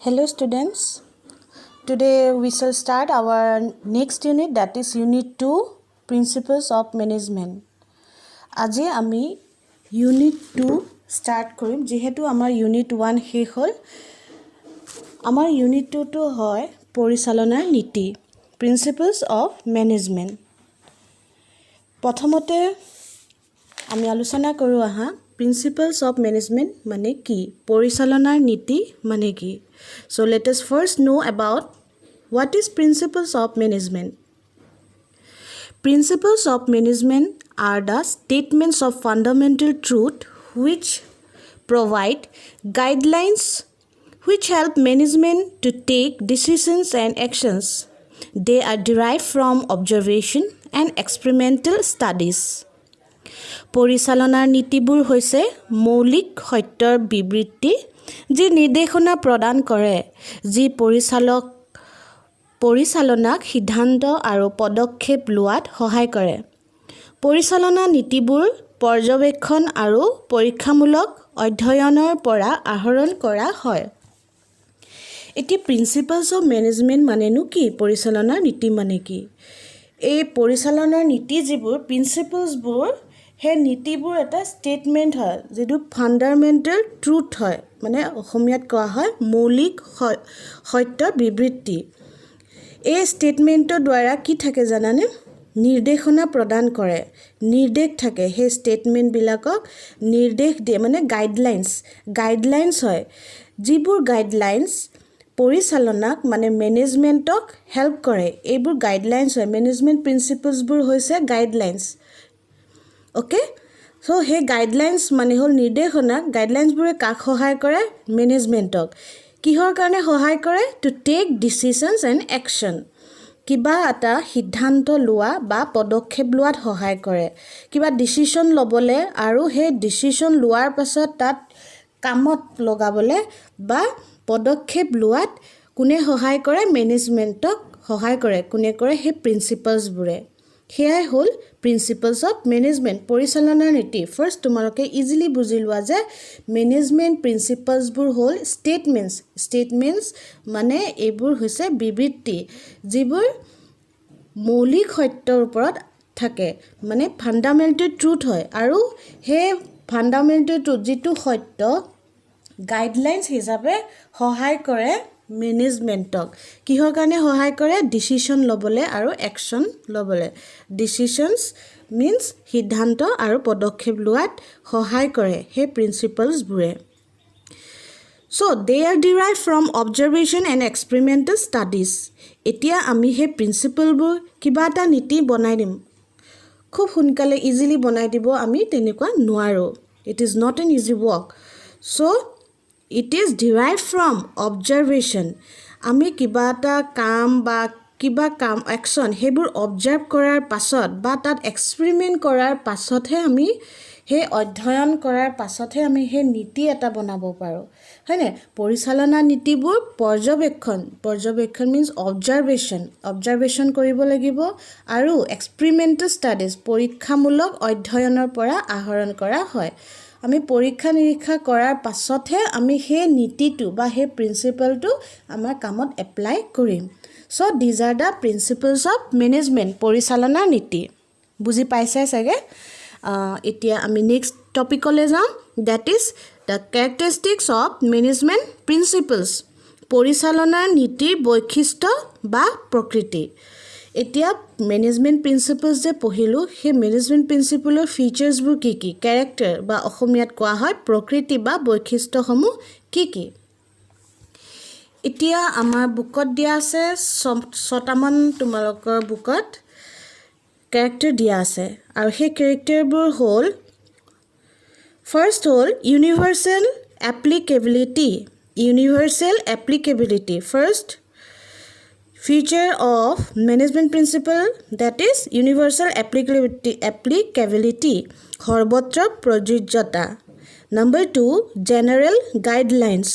Hello students, today we shall start our next unit, that is unit 2, Principles of Management. আজি আমি unit 2 start কৰিম যেহেতু আমাৰ unit 1 শেষ হ'ল। আমাৰ unit 2 টো হয় পৰিচালনাৰ নীতি, Principles of Management. প্ৰথমতে আমি আলোচনা কৰো আহা Principles of Management মানে কি, পৰিচালনাৰ নীতি মানে কি। So let us first know about what is Principles of Management. Principles of Management are the statements of fundamental truth which provide guidelines which help management to take decisions and actions. They are derived from observation and experimental studies. পৰিচালনাৰ নীতিবোৰ হৈছে মৌলিক সত্যৰ বিবৃতি যি নিৰ্দেশনা প্ৰদান কৰে, যি পৰিচালনাক সিদ্ধান্ত আৰু পদক্ষেপ লোৱাত সহায় কৰে। পৰিচালনা নীতিবোৰ পৰ্যবেক্ষণ আৰু পৰীক্ষামূলক অধ্যয়নৰ পৰা আহৰণ কৰা হয়। এটি প্ৰিন্সিপলছ অফ মেনেজমেণ্ট মানেনো কি, পৰিচালনাৰ নীতি মানে কি। এই পৰিচালনাৰ নীতি যিবোৰ প্ৰিন্সিপলছবোৰ, সেই নীতিবোৰ এটা ষ্টেটমেণ্ট হয় যিটো ফাণ্ডামেণ্টেল ট্ৰুথ হয়, মানে অসমীয়াত কোৱা হয় মৌলিক সত্যৰ বিবৃতি। এই ষ্টেটমেণ্টৰ দ্বাৰা কি থাকে জানানে, নিৰ্দেশনা প্ৰদান কৰে, নিৰ্দেশ থাকে। সেই ষ্টেটমেণ্টবিলাকক নিৰ্দেশ দিয়ে, মানে গাইডলাইনছ হয়, যিবোৰ গাইডলাইনছ পৰিচালনাক মানে মেনেজমেণ্টক হেল্প কৰে। এইবোৰ গাইডলাইনছ হয়, মেনেজমেণ্ট প্ৰিন্সিপলছবোৰ হৈছে গাইডলাইনছ। অ'কে, চ' সেই গাইডলাইনছ মানে হ'ল নিৰ্দেশনা। গাইডলাইনছবোৰে কাক সহায় কৰে, মেনেজমেণ্টক। কিহৰ কাৰণে সহায় কৰে, টু টেক ডিচিশ্যনছ এণ্ড একশ্যন, কিবা এটা সিদ্ধান্ত লোৱা বা পদক্ষেপ লোৱাত সহায় কৰে, কিবা ডিচিশ্যন ল'বলৈ আৰু সেই ডিচিশ্যন লোৱাৰ পাছত তাত কামত লগাবলৈ বা পদক্ষেপ লোৱাত কোনে সহায় কৰে, মেনেজমেণ্টক সহায় কৰে। কোনে কৰে, সেই প্ৰিন্সিপলছবোৰে। সেয়াই হ'ল প্ৰিন্সিপলছ অফ মেনেজমেণ্ট, পৰিচালনাৰ নীতি। ফাৰ্ষ্ট তোমালোকে ইজিলি বুজি লোৱা যে মেনেজমেণ্ট প্ৰিন্সিপলছবোৰ হ'ল ষ্টেটমেণ্টছ মানে এইবোৰ হৈছে বিবৃতি যিবোৰ মৌলিক সত্যৰ ওপৰত থাকে, মানে ফাণ্ডামেণ্টেল ট্ৰুথ হয়। আৰু সেই ফাণ্ডামেণ্টেল ট্ৰুথ যিটো সত্য গাইডলাইনছ হিচাপে সহায় কৰে মেনেজমেণ্টক। কিহৰ কাৰণে সহায় কৰে, ডিচিশ্যন ল'বলৈ আৰু একশ্যন ল'বলৈ। ডিচিশ্যনছ মিনছ সিদ্ধান্ত আৰু পদক্ষেপ লোৱাত সহায় কৰে সেই প্ৰিন্সিপলছবোৰে। So' they are derive from observation and experimental studies. এতিয়া আমি সেই প্ৰিন্সিপলবোৰ কিবা এটা নীতি বনাই দিম, খুব সোনকালে ইজিলি বনাই দিব আমি তেনেকুৱা নোৱাৰোঁ। It is not an easy work. So' it is derive from observation. আমি কিবা এটা কাম বা একশ্যন সেইবোৰ অবজাৰ্ভ কৰাৰ পাছত বা তাত এক্সপেৰিমেণ্ট কৰাৰ পাছতহে আমি সেই অধ্যয়ন কৰাৰ পাছতহে আমি সেই নীতি এটা বনাব পাৰোঁ, হয়নে। পৰিচালনা নীতিবোৰ পৰ্যবেক্ষণ মিনছ অবজাৰ্ভেশ্যন কৰিব লাগিব আৰু এক্সপেৰিমেণ্টেল ষ্টাডিজ পৰীক্ষামূলক অধ্যয়নৰ পৰা আহৰণ কৰা হয়। আমি পৰীক্ষা নিৰীক্ষা কৰাৰ পাছতহে আমি সেই নীতিটো বা সেই প্ৰিন্সিপলটো আমাৰ কামত এপ্লাই কৰিম। So' these are the principles of management, পৰিচালনাৰ নীতি। বুজি পাইছে চাগে। এতিয়া আমি নেক্সট টপিকলৈ যাওঁ, that is the characteristics of management principles, পৰিচালনাৰ নীতিৰ বৈশিষ্ট্য বা প্ৰকৃতি। এতিয়া মেনেজমেণ্ট প্ৰিন্সিপলছ যে পঢ়িলোঁ, সেই মেনেজমেণ্ট প্ৰিন্সিপলৰ ফিচাৰ্ছবোৰ কি কি, কেৰেক্টাৰ বা অসমীয়াত কোৱা হয় প্ৰকৃতি বা বৈশিষ্ট্যসমূহ কি কি। এতিয়া আমাৰ বুকত দিয়া আছে 6টামান তোমালোকৰ বুকত কেৰেক্টাৰ দিয়া আছে, আৰু সেই কেৰেক্টাৰবোৰ হ'ল, ফাৰ্ষ্ট হ'ল universal applicability. First feature of management principle, that is universal applicability, সৰ্বত্ৰ প্ৰযোজ্যতা। Number 2, general guidelines,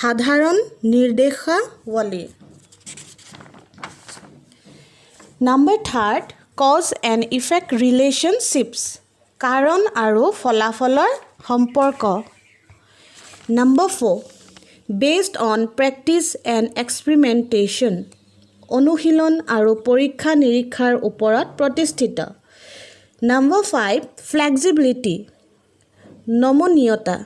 সাধাৰণ নিৰ্দেশাৱলী। Number 3, cause and effect relationships কাৰণ আৰু ফলাফলৰ সম্পৰ্ক number 4 based on practice and experimentation অনুশীলন আৰু পৰীক্ষা নিৰীক্ষাৰ ওপৰত প্ৰতিষ্ঠিত নম্বৰ 5 ফ্লেক্সিবিলিটি নমনীয়তা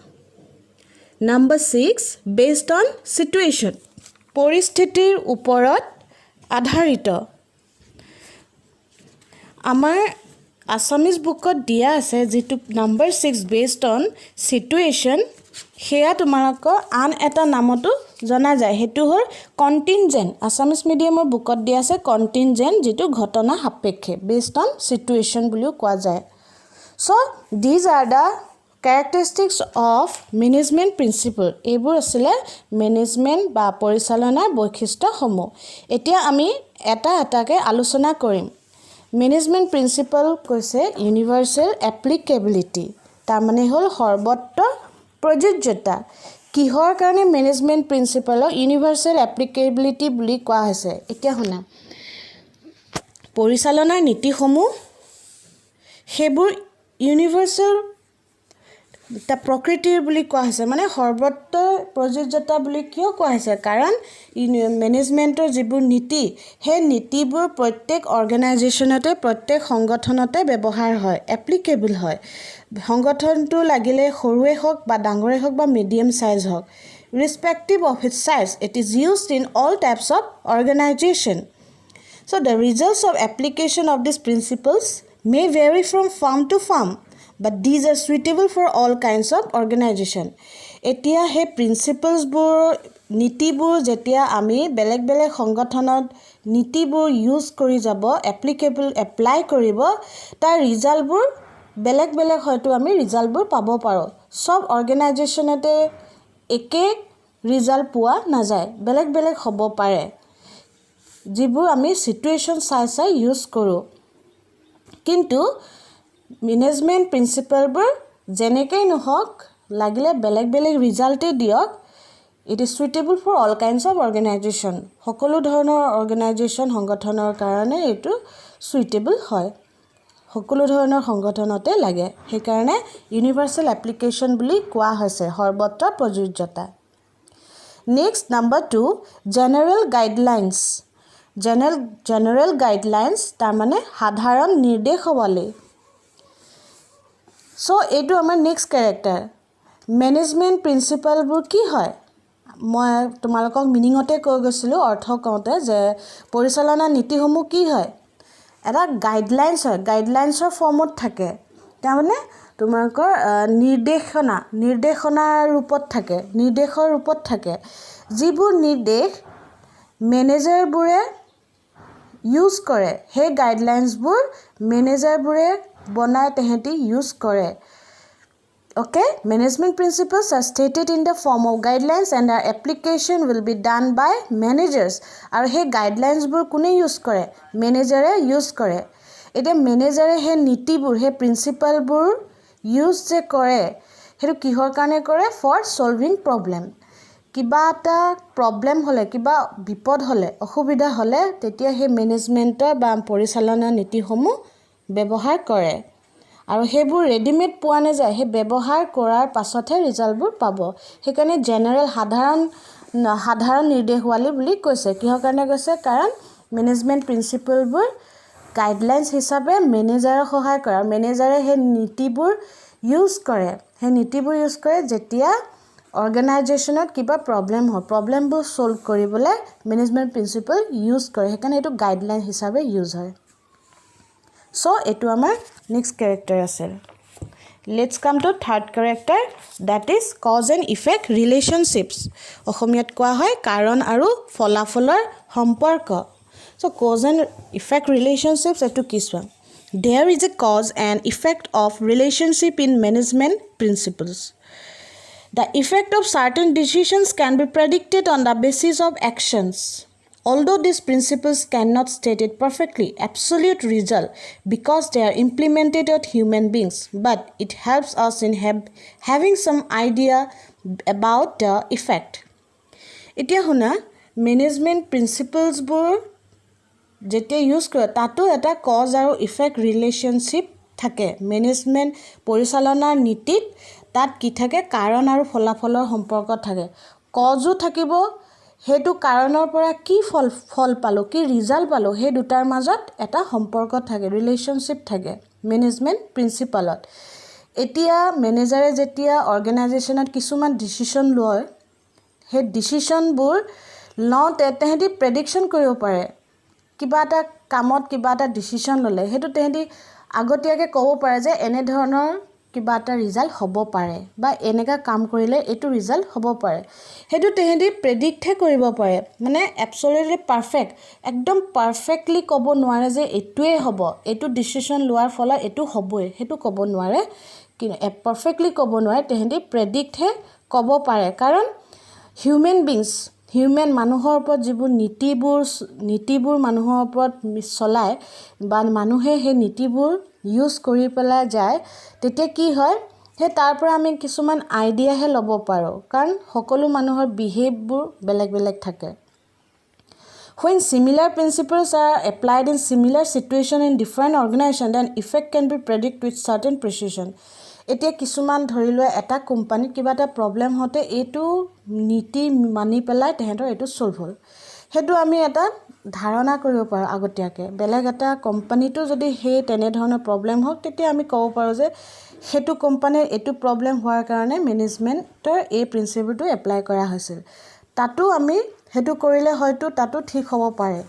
নম্বৰ 6 বেছড অন চিটুৱেশ্যন পৰিস্থিতিৰ ওপৰত আধাৰিত আমাৰ আছামিজ বুকত দিয়া আছে যিটো নম্বৰ 6 বেছড অন চিটুৱেশ্যন সেয়া তোমালোকৰ আন এটা নামতো জনা যায় সেইটো হ'ল কণ্টিনজেণ্ট আছামিজ মিডিয়ামৰ বুকত দিয়া আছে কণ্টিনজেণ্ট যিটো ঘটনা সাপেক্ষে বেছড অন চিটুৱেশ্যন বুলিও কোৱা যায় so' these are the characteristics of management principle এইবোৰ আছিলে মেনেজমেণ্ট বা পৰিচালনাৰ বৈশিষ্ট্যসমূহ এতিয়া আমি এটা এটাকে আলোচনা কৰিম মেনেজমেণ্ট প্ৰিন্সিপল কৈছে ইউনিভাৰ্চেল এপ্লিকেবিলিটি তাৰমানে হ'ল সৰ্বত্ৰ প্ৰযোজ্যতা কিহৰ কাৰণে মেনেজমেণ্ট প্ৰিন্সিপলক ইউনিভাৰ্চেল এপ্লিকেবিলিটি বুলি কোৱা হৈছে এতিয়া শুনা পৰিচালনাৰ নীতিসমূহ সেইবোৰ ইউনিভাৰ্চেল তা প্ৰকৃতিৰ বুলি কোৱা হৈছে মানে সৰ্বত্ৰ প্ৰযোজ্যতা বুলি কিয় কোৱা হৈছে কাৰণ মেনেজমেণ্টৰ যিবোৰ নীতি সেই নীতিবোৰ প্ৰত্যেক অৰ্গেনাইজেশ্যনতে প্ৰত্যেক সংগঠনতে ব্যৱহাৰ হয় এপ্লিকেবল হয় সংগঠনটো লাগিলে সৰুৱে হওক বা ডাঙৰে হওক বা মিডিয়াম চাইজ হওক respective of its size it is used in all types of organisation so' the results of application of this principles may vary from firm to firm but these are suitable for all kinds of organization এতিয়া হে প্ৰিন্সিপলছবোৰ নীতিবোৰ যেতিয়া আমি বেলেগ বেলেগ সংগঠনত নীতিবোৰ use কৰি যাব এপ্লাই কৰিব তাৰ ৰিজাল্টবোৰ বেলেগ বেলেগ হয়তো আমি ৰিজাল্টবোৰ পাব পাৰোঁ সব অৰ্গেনাইজেশ্যনতে একে ৰিজাল্ট পোৱা নাযায় বেলেগ বেলেগ হ'ব পাৰে যিবোৰ আমি সিচুৱেশ্যন চাই ইউজ কৰোঁ কিন্তু মেনেজমেণ্ট প্ৰিন্সিপলবোৰ যেনেকৈ নহওক লাগিলে বেলেগ বেলেগ ৰিজাল্টেই দিয়ক it is suitable for all kinds of organisation সকলো ধৰণৰ অৰ্গেনাইজেশ্যন সংগঠনৰ কাৰণে এইটো সুইটেবল হয় সকলো ধৰণৰ সংগঠনতে লাগে সেইকাৰণে ইউনিভাৰ্চেল এপ্লিকেশ্যন বুলি কোৱা হৈছে সৰ্বত্ৰ প্ৰযোজ্যতা next number 2 general guidelines general guidelines তাৰমানে সাধাৰণ নিৰ্দেশাৱলী চ' এইটো আমাৰ নেক্সট কেৰেক্টাৰ মেনেজমেণ্ট প্ৰিন্সিপালবোৰ কি হয় মই তোমালোকক মিনিঙতে কৈ গৈছিলোঁ অৰ্থ কওঁতে যে পৰিচালনা নীতিসমূহ কি হয় এটা গাইডলাইনছ হয় গাইডলাইনছৰ ফৰ্মত থাকে তাৰমানে তোমালোকৰ নিৰ্দেশনাৰ ৰূপত থাকে নিৰ্দেশৰ ৰূপত থাকে যিবোৰ নিৰ্দেশ মেনেজাৰবোৰে ইউজ কৰে সেই গাইডলাইনছবোৰ মেনেজাৰবোৰে বনাই তেহেঁতি ইউজ কৰে okay management principles are stated in the form of guidelines and their application will be done by managers আৰু সেই গাইডলাইনছবোৰ কোনে ইউজ কৰে মেনেজাৰে ইউজ কৰে এতিয়া মেনেজাৰে সেই নীতিবোৰ সেই প্ৰিন্সিপালবোৰ ইউজ যে কৰে সেইটো কিহৰ কাৰণে কৰে ফৰ সলভিং প্ৰব্লেম কিবা এটা প্ৰব্লেম হ'লে কিবা বিপদ হ'লে অসুবিধা হ'লে তেতিয়া সেই মেনেজমেণ্টৰ বা পৰিচালনা নীতিসমূহ ব্যৱহাৰ কৰে আৰু সেইবোৰ ৰেডিমেড পোৱা নাযায় সেই ব্যৱহাৰ কৰাৰ পাছতহে ৰিজাল্টবোৰ পাব সেইকাৰণে জেনেৰেল সাধাৰণ নিৰ্দেশাৱলী বুলি কৈছে কিহৰ কাৰণে কৈছে কাৰণ মেনেজমেণ্ট প্ৰিন্সিপলবোৰ গাইডলাইনছ হিচাপে মেনেজাৰক সহায় কৰে আৰু মেনেজাৰে সেই নীতিবোৰ ইউজ কৰে যেতিয়া অৰ্গেনাইজেশ্যনত কিবা প্ৰব্লেম হয় প্ৰব্লেমবোৰ সলভ কৰিবলৈ মেনেজমেণ্ট প্ৰিন্সিপল ইউজ কৰে সেইকাৰণে এইটো গাইডলাইন হিচাপে ইউজ হয় চ' এইটো আমাৰ নেক্সট কেৰেক্টাৰ আছে let's come to third character that is cause and effect relationships অসমীয়াত কোৱা হয় কাৰণ আৰু ফলাফলৰ সম্পৰ্ক so' cause and effect relationships এইটো কি চোৱা there is a cause and effect of relationship in management principles The effect of certain decisions can be predicted on the basis of actions. Although these principles cannot state it perfectly, absolute result because they are implemented on human beings, but it helps us in having some idea about the effect. এতিয়া শুনা management principles বোৰ যেতিয়া use কৰে তাতো এটা cause আৰু effect relationship থাকে management পৰিচালনাৰ নীতিত তাত কি থাকে কাৰণ আৰু ফলাফলৰ সম্পৰ্ক থাকে কজো থাকিব হেতু কাৰণৰ পৰা কি ফল পালো কি ৰিজাল্ট পালো হে দুটাৰ মাজত এটা সম্পৰ্ক থাকে ৰিলেশ্যনশ্বিপ থাকে মেনেজমেণ্ট প্ৰিন্সিপালত এতিয়া মেনেজাৰে যেতিয়া অৰ্গেনাইজেশ্যনত কিছুমান ডিসিশন লয় হে ডিসিশনবোৰ লওঁতে তেহেঁতি প্ৰেডিকশ্যন কৰিব পাৰে কিবা এটা কামত কিবা এটা ডিসিশন ললে হেতু তেহেঁতি আগতীয়াকৈ ক'ব পাৰে যে এনে ধৰণৰ কিবা এটা ৰিজাল্ট হ'ব পাৰে বা এনেকা কাম কৰিলে এইটো ৰিজাল্ট হ'ব পাৰে হেতু তেহেঁতি প্ৰেডিক্টহে কৰিব পাৰে মানে এবছলিউটলি পাৰফেক্ট একদম পাৰফেক্টলি ক'ব নোৱাৰে যে এইটোৱে হ'ব এইটো ডিসিশন লোৱাৰ ফলত এইটো হ'বই হেতু ক'ব নোৱাৰে কি পাৰফেক্টলি ক'ব নোৱাৰে তেহেঁতি প্ৰেডিক্টহে ক'ব পাৰে কাৰণ হিউমেন মানুহৰ ওপৰত যিবোৰ নীতিবোৰ মানুহৰ ওপৰত চলায় বা মানুহে সেই নীতিবোৰ ইউজ কৰি পেলাই যায় তেতিয়া কি হয় সেই তাৰ পৰা আমি কিছুমান আইডিয়াহে ল'ব পাৰোঁ কাৰণ সকলো মানুহৰ বিহেভবোৰ বেলেগ থাকে When similar principles are applied in similar situation in different organization then effect can be predicted with certain precision এতিয়া কিছুমান ধৰি লোৱা এটা কোম্পানীত কিবা এটা প্ৰবলেম হতে এইটো নীতি মানি পেলাই তেহেঁতৰ এইটো সলভ হ'ল হেতু আমি এটা ধাৰণা কৰিব পাৰোঁ আগতীয়াকৈ বেলেগ এটা কোম্পানীটো যদি হে তেনে ধৰণৰ প্ৰবলেম হওক তেতিয়া আমি ক'ব পাৰোঁ যে হেতু কোম্পানীৰ এইটো প্ৰবলেম হোৱাৰ কাৰণে মেনেজমেণ্টৰ এই প্ৰিন্সিপলটো এপ্লাই কৰা হৈছিল তাতো আমি হেতু কৰিলে হয়তো তাতো ঠিক হ'ব পাৰে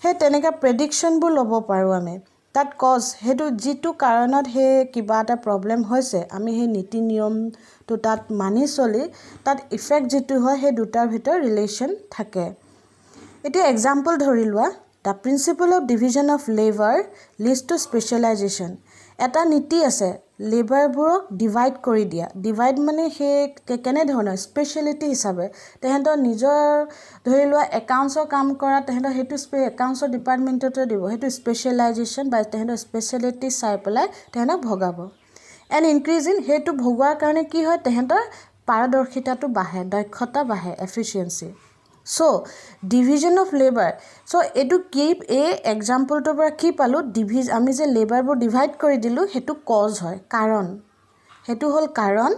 হে তেনেকা প্ৰেডিকশ্যনবোৰ ল'ব পাৰোঁ আমি তাত কজ হেতু যিটো কাৰণত হে কিবা এটা প্ৰবলেম হৈছে আমি হে নীতি নিয়মটো তাত মানি চলি তাত ইফেক্ট যিটো হয় হে দুটাৰ ভিতৰ ৰিলেশ্যন থাকে এতিয়া এক্সাম্পল ধৰি লোৱা the principle of division of labour leads to specialisation এটা নীতি আছে লেবাৰবোৰক ডিভাইড কৰি দিয়া ডিভাইড মানে সেই কেনে ধৰণৰ স্পেচিয়েলিটি হিচাপে তেহেঁতৰ নিজৰ ধৰি লোৱা একাউণ্টছৰ কাম কৰা তেহেঁতৰ সেইটো একাউণ্টছৰ ডিপাৰ্টমেণ্টতে দিব সেইটো স্পেচিয়েলাইজেশ্যন বা তেহেঁতৰ স্পেচিয়েলিটি চাই পেলাই তেহেঁতক ভগাব এণ্ড ইনক্ৰিজ ইন সেইটো ভগোৱাৰ কাৰণে কি হয় তেহেঁতৰ পাৰদৰ্শিতাটো বাঢ়ে দক্ষতা বাঢ়ে efficiency So, division of labor. So, এইটো কি এই এক্সাম্পলটোৰ পৰা কি পালোঁ আমি যে লেবাৰবোৰ ডিভাইড কৰি দিলোঁ সেইটো কজ হয় কাৰণ সেইটো হ'ল কাৰণ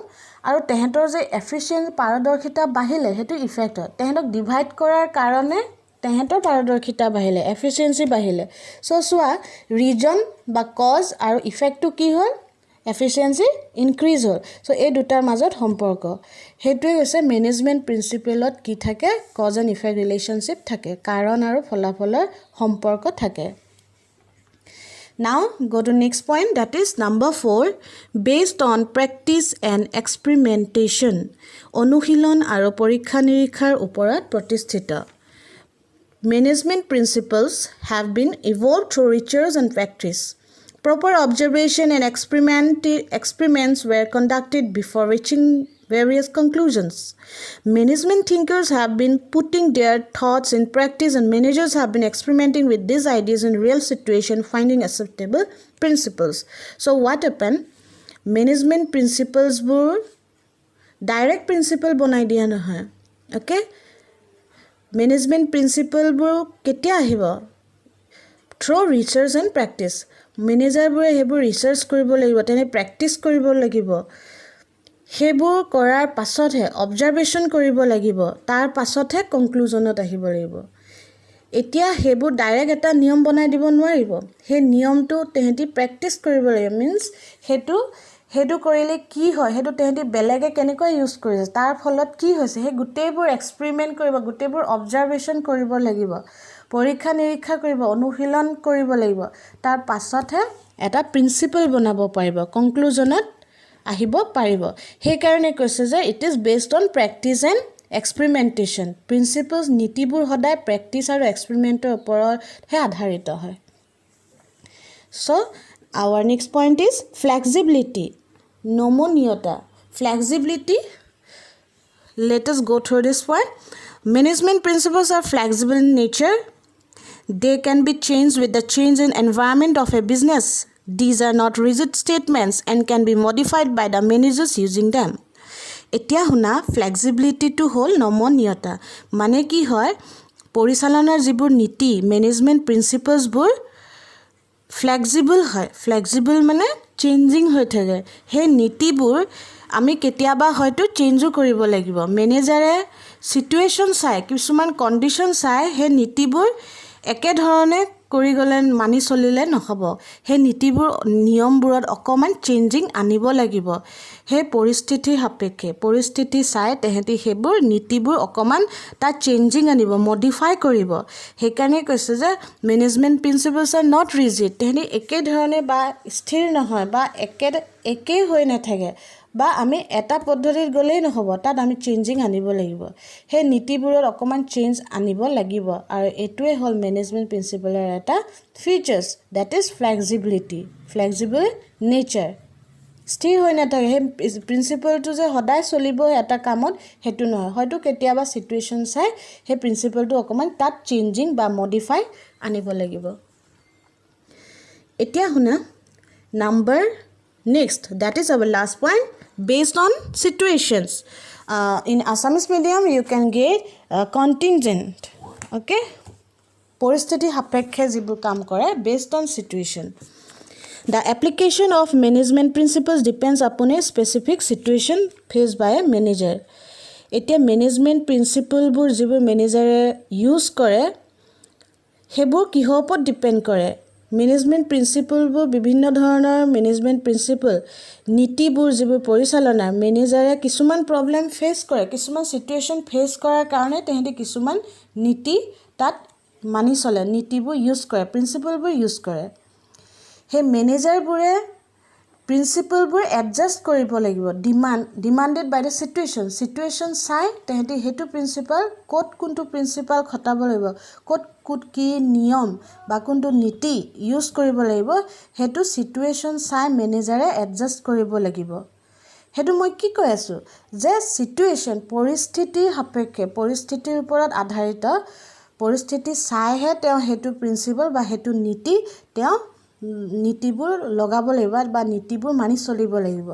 আৰু তেহেঁতৰ যে এফিচিয়েঞ্চ পাৰদৰ্শিতা বাঢ়িলে সেইটো ইফেক্ট হয় তেহেঁতক ডিভাইড কৰাৰ কাৰণে তেহেঁতৰ পাৰদৰ্শিতা বাঢ়িলে এফিচিয়েঞ্চি বাঢ়িলে চোৱা ৰিজন বা কজ আৰু ইফেক্টটো কি হ'ল এফিচিয়েঞ্চি ইনক্ৰিজ হ'ল এই দুটাৰ মাজত সম্পৰ্ক হেতুৱে হৈছে মেনেজমেণ্ট প্ৰিন্সিপলত কি থাকে কজ এণ্ড ইফেক্ট ৰিলেশ্যনশ্বিপ থাকে কাৰণ আৰু ফলাফলৰ সম্পৰ্ক থাকে Now go to next point that is number 4 based on practice and experimentation অনুশীলন আৰু পৰীক্ষা নিৰীক্ষাৰ ওপৰত প্ৰতিষ্ঠিত Management principles have been evolved through research and practice Proper observation and experiments were conducted before reaching various conclusions. Management thinkers have been putting their thoughts in practice and managers have been experimenting with these ideas in real situation, finding acceptable principles. So what happened? Management principles were direct principle bonai dia nahoy. Okay? Management principle were ketia ahibo? Through research and practice. মেনেজাৰবোৰে সেইবোৰ research কৰিব লাগিব তেনে practice কৰিব লাগিব সেইবোৰ কৰাৰ পাছতহে observation কৰিব লাগিব তাৰ পাছতহে কনক্লুজনত আহিব লাগিব এতিয়া সেইবোৰ ডাইৰেক্ট এটা নিয়ম বনাই দিব নোৱাৰিব সেই নিয়মটো তেহেঁতি প্ৰেক্টিছ কৰিব লাগিব মিন্স সেইটো কৰিলে কি হয় সেইটো তেহেঁতি বেলেগে কেনেকৈ ইউজ কৰিছে তাৰ ফলত কি হৈছে সেই গোটেইবোৰ এক্সপেৰিমেণ্ট কৰিব গোটেইবোৰ অবজাৰভেশ্যন কৰিব লাগিব পৰীক্ষা নিৰীক্ষা কৰিব অনুশীলন কৰিব লাগিব তাৰ পাছতহে এটা প্ৰিন্সিপল বনাব পাৰিব কনক্লুজনত আহিব পাৰিব সেই কাৰণে কৈছে যে it is based on practice and experimentation principles নীতিবোৰ সদায় প্ৰেক্টিস আৰু এক্সপেৰিমেন্টৰ ওপৰতহে আধাৰিত হয় so our next point is flexibility নমনীয়তা flexibility let us go through this point management principles are flexible in nature they can be changed with the change in environment of a business these are not rigid statements and can be modified by the managers using them এতিয়া হুনা flexibility to হল নমনীয়তা মানে কি হয় পৰিচালনাৰ যিবোৰ নীতি management প্ৰিন্সিপলছবোৰ flexible হয় flexible মানে চেঞ্জিং হৈ থাকে সেই নীতিবোৰ আমি কেতিয়াবা হয়তো চেঞ্জো কৰিব লাগিব মেনেজাৰে সিচুৱেশ্যন চাই কিছুমান কণ্ডিশ্যন চাই সেই নীতিবোৰ একেধৰণে কৰি গ'লে মানি চলিলে নহ'ব সেই নীতিবোৰ নিয়মবোৰত অকণমান চেঞ্জিং আনিব লাগিব সেই পৰিস্থিতিৰ সাপেক্ষে পৰিস্থিতি চাই তেহেঁতি সেইবোৰ নীতিবোৰ অকণমান তাত চেঞ্জিং আনিব মডিফাই কৰিব সেইকাৰণে কৈছে যে মেনেজমেণ্ট প্ৰিন্সিপলছ আৰ নট ৰিজিড তেহেঁতি একেধৰণে বা স্থিৰ নহয় বা একেই হৈ নাথাকে বা আমি এটা পদ্ধতিত গ'লেই নহ'ব তাত আমি চেঞ্জিং আনিব লাগিব সেই নীতিবোৰত অকণমান চেঞ্জ আনিব লাগিব আৰু এইটোৱে হ'ল মেনেজমেণ্ট প্ৰিন্সিপলৰ এটা features that is flexible nature স্থিৰ হৈ নাথাকে সেই প্ৰিন্সিপলটো যে সদায় চলিব এটা কামত সেইটো নহয় হয়তো কেতিয়াবা চিটুৱেশ্যন চাই সেই প্ৰিন্সিপলটো অকণমান তাত চেঞ্জিং বা মডিফাই আনিব লাগিব এতিয়া শুনা number next that is our last point based on situations in Assamese medium you can get contingent okay পৰিস্থিতি সাপেক্ষে যিবোৰ কাম কৰে based on situation the application of management principles depends upon a specific situation faced by a manager এতিয়া management principle বোৰ যিবোৰ মেনেজাৰে use কৰে সেইবোৰ কিহৰ ওপৰত ডিপেন্ড কৰে মেনেজমেণ্ট প্ৰিন্সিপলবোৰ বিভিন্ন ধৰণৰ মেনেজমেণ্ট প্ৰিন্সিপল নীতিবোৰ যিবোৰ পৰিচালনা মেনেজাৰে কিছুমান প্ৰব্লেম ফেচ কৰে কিছুমান চিটুৱেশ্যন ফেচ কৰাৰ কাৰণে তেহেঁতি কিছুমান নীতি তাত মানি চলে নীতিবোৰ ইউজ কৰে প্ৰিন্সিপলবোৰ ইউজ কৰে সেই মেনেজাৰবোৰে প্ৰিন্সিপলবোৰ এডজাষ্ট কৰিব লাগিব ডিমাণ্ডেড বাই দ্য চিটুৱেশ্যন চাই তেহেঁতি সেইটো প্ৰিন্সিপল ক'ত কোনটো প্ৰিন্সিপল খটাব লাগিব ক'ত কি নিয়ম বা কোনটো নীতি ইউজ কৰিব লাগিব সেইটো চিটুৱেশ্যন চাই মেনেজাৰে এডজাষ্ট কৰিব লাগিব সেইটো মই কি কৈ আছোঁ যে চিটুৱেশ্যন পৰিস্থিতিৰ সাপেক্ষে পৰিস্থিতিৰ ওপৰত আধাৰিত পৰিস্থিতি চাইহে তেওঁ সেইটো প্ৰিন্সিপল বা সেইটো নীতি তেওঁ নীতিবোৰ লগাব লাগিব বা নীতিবোৰ মানি চলিব লাগিব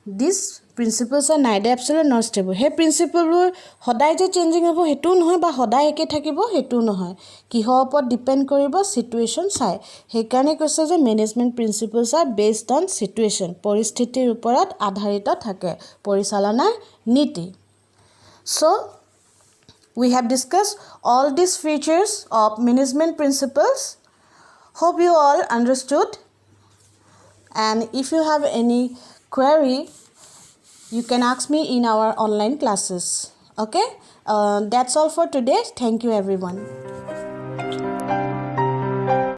this principles are neither absolute not stable সেই প্ৰিন্সিপলবোৰ সদায় যে চেঞ্জিং হ'ব সেইটোও নহয় বা সদায় একে থাকিব সেইটোও নহয় কিহৰ ওপৰত ডিপেণ্ড কৰিব চিটুৱেশ্যন চাই সেইকাৰণে কৈছে যে management principles R based on situation পৰিস্থিতিৰ ওপৰত আধাৰিত থাকে পৰিচালনাৰ নীতি চ' we have discussed all these features of management principles hope you all understood and if you have any query you can ask me in our online classes okay that's all for today thank you everyone